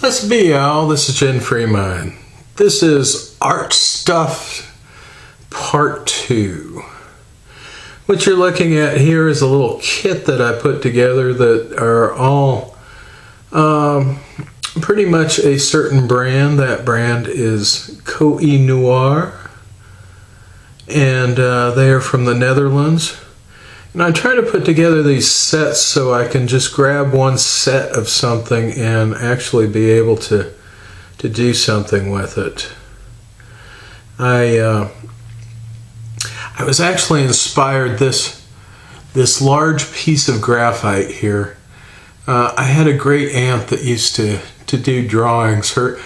Let's be y'all, this is Jen Freeman. This is Art Stuff Part 2. What you're looking at here is a little kit that I put together that are all pretty much a certain brand. That brand is Koh-i-Noir, and they are from the Netherlands. And I try to put together these sets so I can just grab one set of something and actually be able to do something with it. I was actually inspired this large piece of graphite here. I had a great aunt that used to do drawings. Her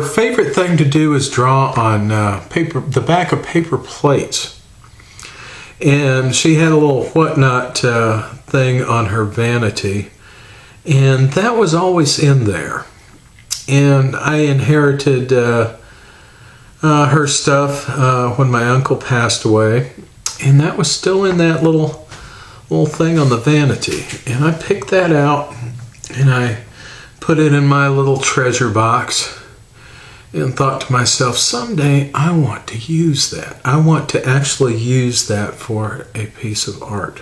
favorite thing to do is draw on the back of paper plates. And she had a little whatnot thing on her vanity, and that was always in there. And I inherited her stuff when my uncle passed away, and that was still in that little thing on the vanity. And I picked that out and I put it in my little treasure box and thought to myself, someday I want to use that. I want to actually use that for a piece of art.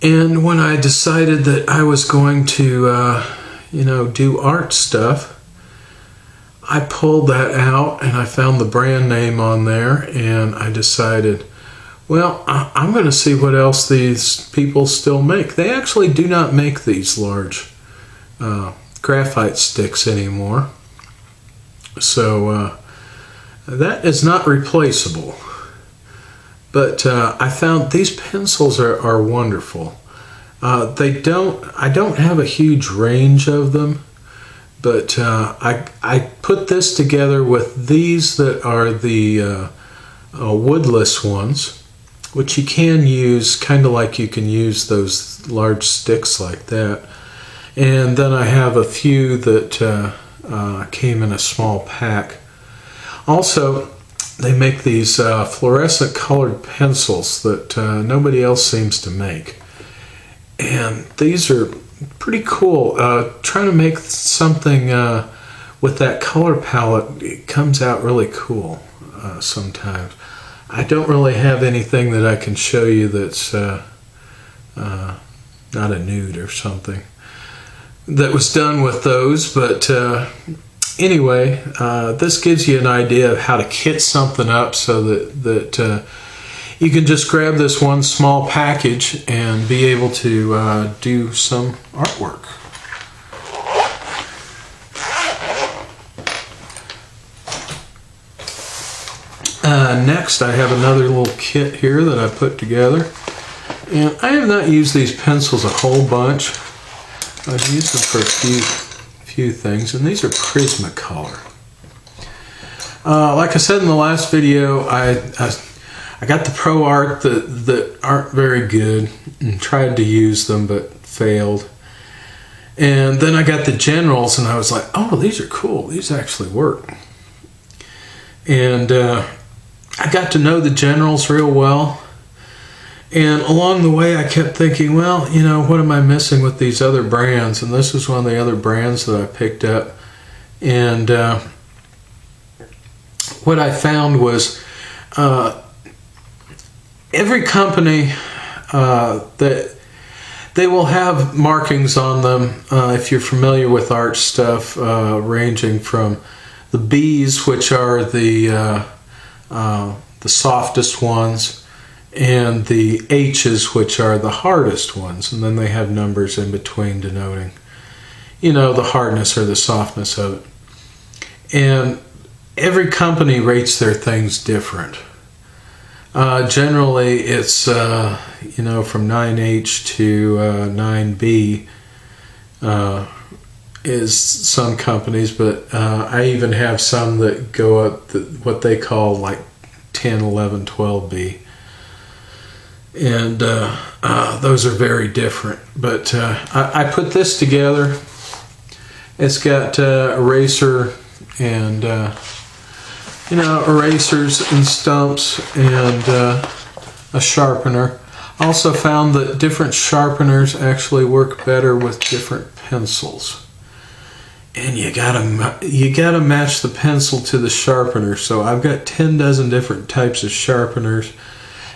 And when I decided that I was going to, do art stuff, I pulled that out and I found the brand name on there, and I decided, well, I'm going to see what else these people still make. They actually do not make these large graphite sticks anymore. So that is not replaceable. But I found these pencils are wonderful. I don't have a huge range of them, but I put this together with these that are the woodless ones, which you can use kind of like you can use those large sticks like that. And then I have a few that came in a small pack. Also, they make these fluorescent colored pencils that nobody else seems to make. And these are pretty cool. Trying to make something with that color palette, it comes out really cool sometimes. I don't really have anything that I can show you that's not a nude or something that was done with those, but anyway, this gives you an idea of how to kit something up so that you can just grab this one small package and be able to do some artwork. Next, I have another little kit here that I put together, and I have not used these pencils a whole bunch. I've used them for a few things, and these are Prismacolor. Like I said in the last video, I got the Pro Art that aren't very good and tried to use them but failed. And then I got the Generals, and I was like, oh, these are cool. These actually work. And I got to know the Generals real well. And along the way, I kept thinking, well, what am I missing with these other brands? And this was one of the other brands that I picked up. And what I found was every company that they will have markings on them, if you're familiar with art stuff, ranging from the B's, which are the softest ones, and the H's, which are the hardest ones, and then they have numbers in between denoting, the hardness or the softness of it. And every company rates their things different. Generally, it's from 9H to 9B is some companies, but I even have some that go up what they call like 10, 11, 12B. And those are very different. But I put this together. It's got eraser and erasers and stumps and a sharpener. I also found that different sharpeners actually work better with different pencils. and you gotta match the pencil to the sharpener. So I've got 10 dozen different types of sharpeners,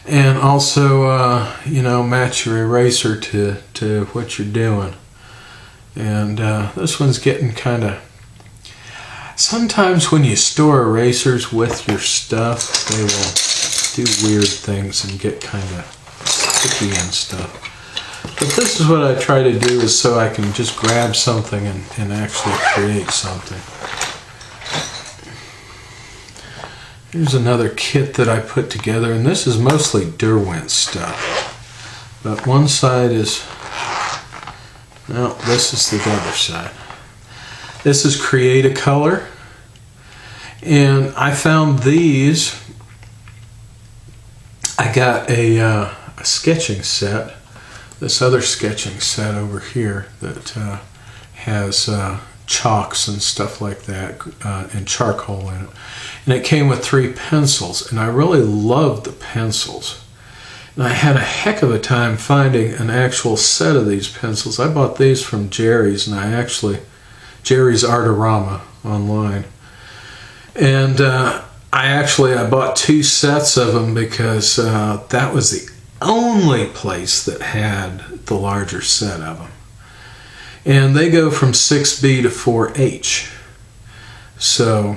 and also match your eraser to what you're doing. And this one's getting kind of. Sometimes when you store erasers with your stuff, they will do weird things and get kind of sticky and stuff. But this is what I try to do, is so I can just grab something and actually create something. Here's another kit that I put together, and this is mostly Derwent stuff. But one side is, well, this is the other side. This is Create a Color, and I found these. I got a sketching set. This other sketching set over here that has chalks and stuff like that, and charcoal in it. And it came with 3 pencils, and I really loved the pencils. And I had a heck of a time finding an actual set of these pencils. I bought these from Jerry's, and Jerry's Artorama online. And I bought 2 sets of them because that was the only place that had the larger set of them. And they go from 6B to 4H. So,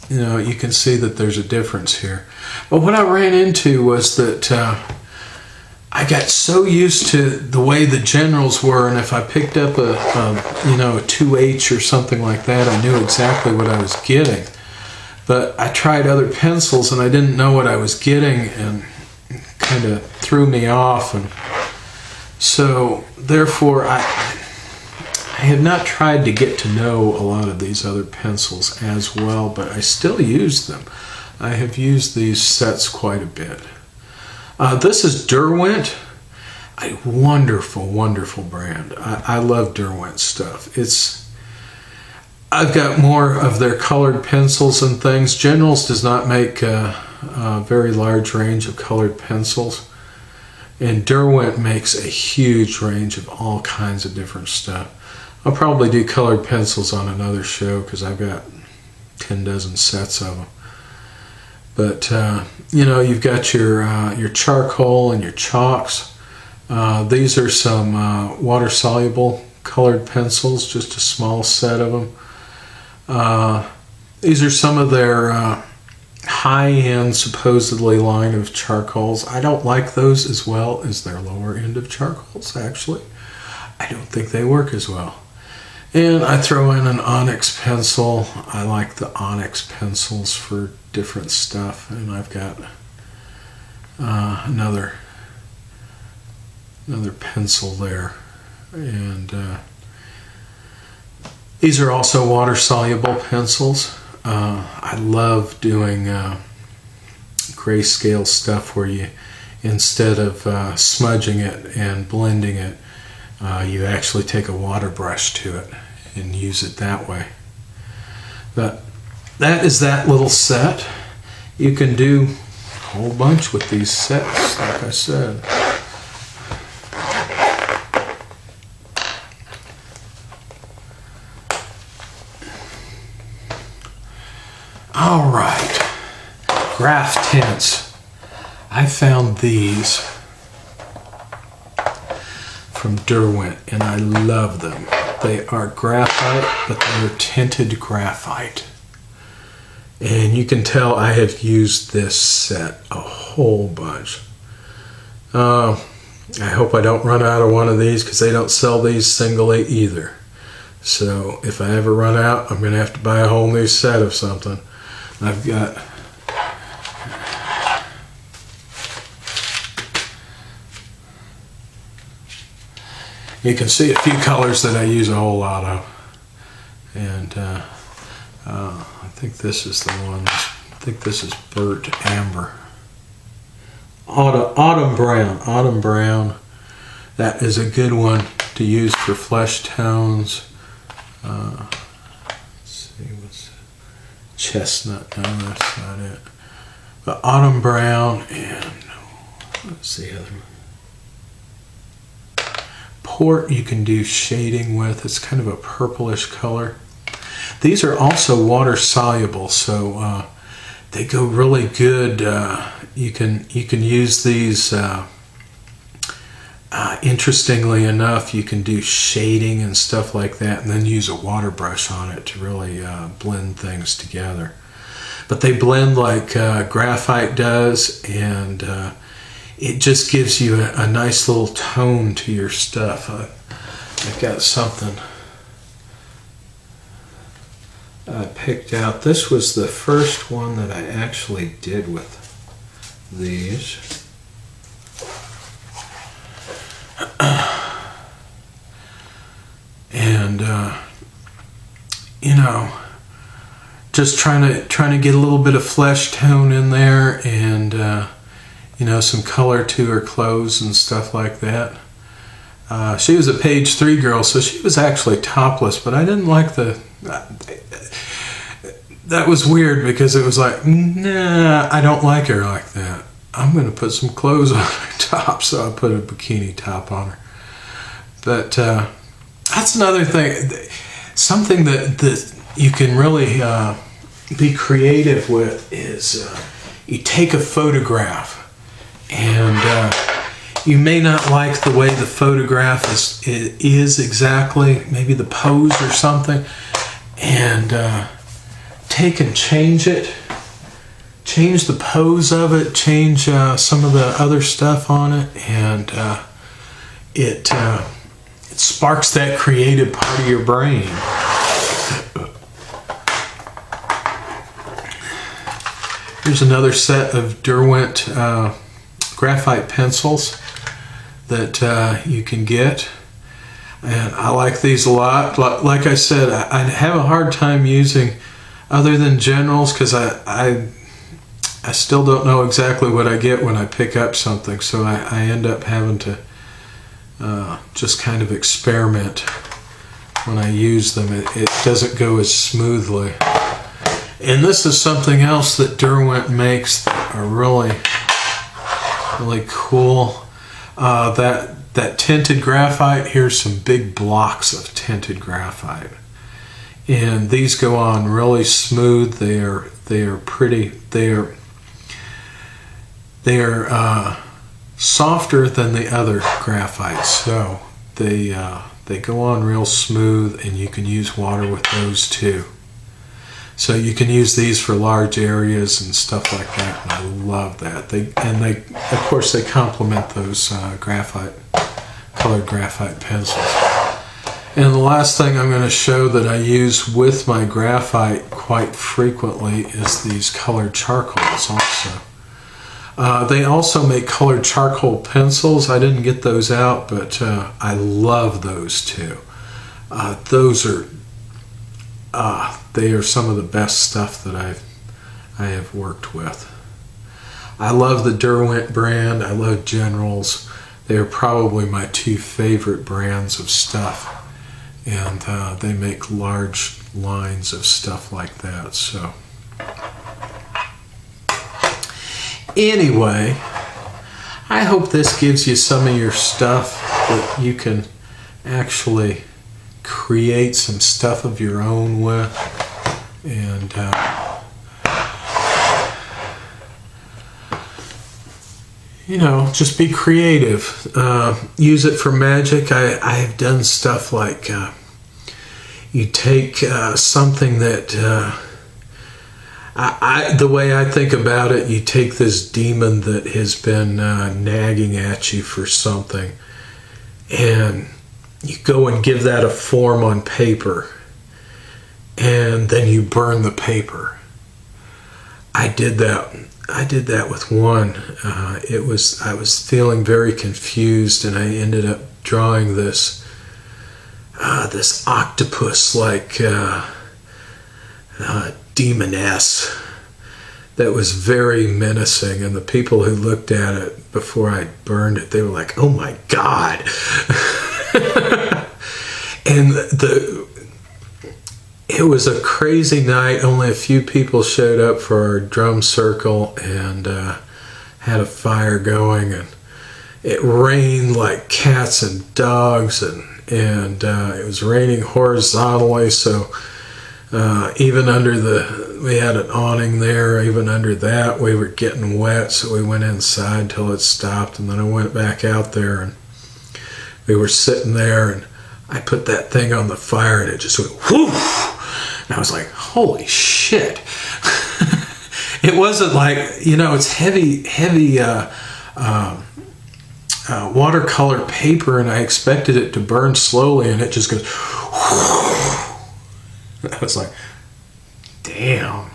you can see that there's a difference here. But what I ran into was that I got so used to the way the generals were, and if I picked up a 2H or something like that, I knew exactly what I was getting. But I tried other pencils and I didn't know what I was getting, and kind of threw me off. And so therefore I have not tried to get to know a lot of these other pencils as well, but I still use them. I have used these sets quite a bit. This is Derwent, a wonderful, wonderful brand. I love Derwent stuff. I've got more of their colored pencils and things. Generals does not make a very large range of colored pencils, and Derwent makes a huge range of all kinds of different stuff. I'll probably do colored pencils on another show because I've got 10 dozen sets of them. But you've got your charcoal and your chalks. These are some water-soluble colored pencils, just a small set of them. These are some of their high-end, supposedly, line of charcoals. I don't like those as well as their lower end of charcoals, actually. I don't think they work as well. And I throw in an onyx pencil. I like the onyx pencils for different stuff. And I've got another pencil there. And these are also water-soluble pencils. I love doing grayscale stuff where you, instead of smudging it and blending it, you actually take a water brush to it and use it that way. But that is that little set. You can do a whole bunch with these sets, like I said. All right, graph tints. I found these from Derwent, and I love them. They are graphite, but they're tinted graphite. And you can tell I have used this set a whole bunch. I hope I don't run out of one of these, because they don't sell these singly either. So if I ever run out, I'm going to have to buy a whole new set of something. I've got you can see a few colors that I use a whole lot of, and I think this is the one. I think this is burnt amber, autumn brown. That is a good one to use for flesh tones. Let's see, what's chestnut? No, that's not it. But autumn brown, and what's the other one? Port you can do shading with. It's kind of a purplish color. These are also water soluble, so they go really good. You can use these. Interestingly enough, you can do shading and stuff like that, and then use a water brush on it to really blend things together. But they blend like graphite does, and it just gives you a nice little tone to your stuff. I've got something I picked out. This was the first one that I actually did with these. And you know, just trying to get a little bit of flesh tone in there, and you know, some color to her clothes and stuff like that. She was a page 3 girl, so she was actually topless, but I didn't like the that was weird, because it was like, nah, I don't like her like that. I'm going to put some clothes on her top, so I put a bikini top on her. But that's another thing, something that you can really be creative with is you take a photograph, and you may not like the way the photograph is exactly, maybe the pose or something, and take and change it. Change the pose of it, change some of the other stuff on it, and it sparks that creative part of your brain. Here's another set of Derwent graphite pencils that you can get, and I like these a lot. Like I said, I have a hard time using other than generals, because I still don't know exactly what I get when I pick up something, so I end up having to just kind of experiment when I use them. It doesn't go as smoothly. And this is something else that Derwent makes that are really, really cool. That tinted graphite, here's some big blocks of tinted graphite. And these go on really smooth. They are pretty. They are softer than the other graphites, so they go on real smooth, and you can use water with those too. So you can use these for large areas and stuff like that, and I love that. They of course they complement those colored graphite pencils. And the last thing I'm going to show that I use with my graphite quite frequently is these colored charcoals also. They also make colored charcoal pencils. I didn't get those out, but I love those too. They are some of the best stuff that I have worked with. I love the Derwent brand. I love Generals. They are probably my 2 favorite brands of stuff. And they make large lines of stuff like that. So anyway, I hope this gives you some of your stuff that you can actually create some stuff of your own with. And you know, just be creative. Use it for magic. I have done stuff like you take something that the way I think about it, you take this demon that has been nagging at you for something, and you go and give that a form on paper, and then you burn the paper. I did that with one. I was feeling very confused, and I ended up drawing this octopus like demoness that was very menacing, and the people who looked at it before I burned it, they were like, "Oh my God!" And it was a crazy night. Only a few people showed up for our drum circle, and had a fire going, and it rained like cats and dogs, and it was raining horizontally, so Even under we had an awning there, even under that we were getting wet, so we went inside till it stopped, and then I went back out there and we were sitting there, and I put that thing on the fire and it just went whoo, and I was like, holy shit. It wasn't like, it's heavy watercolor paper, and I expected it to burn slowly, and it just goes whoo. I was like, damn.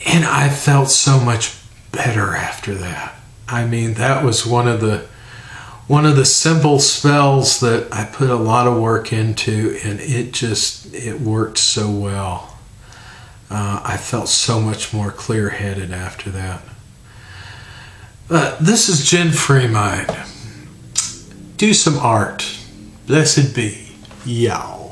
And I felt so much better after that. I mean, that was one of the simple spells that I put a lot of work into, and it worked so well. I felt so much more clear-headed after that. But this is Jen Freemind. Do some art. Blessed be y'all.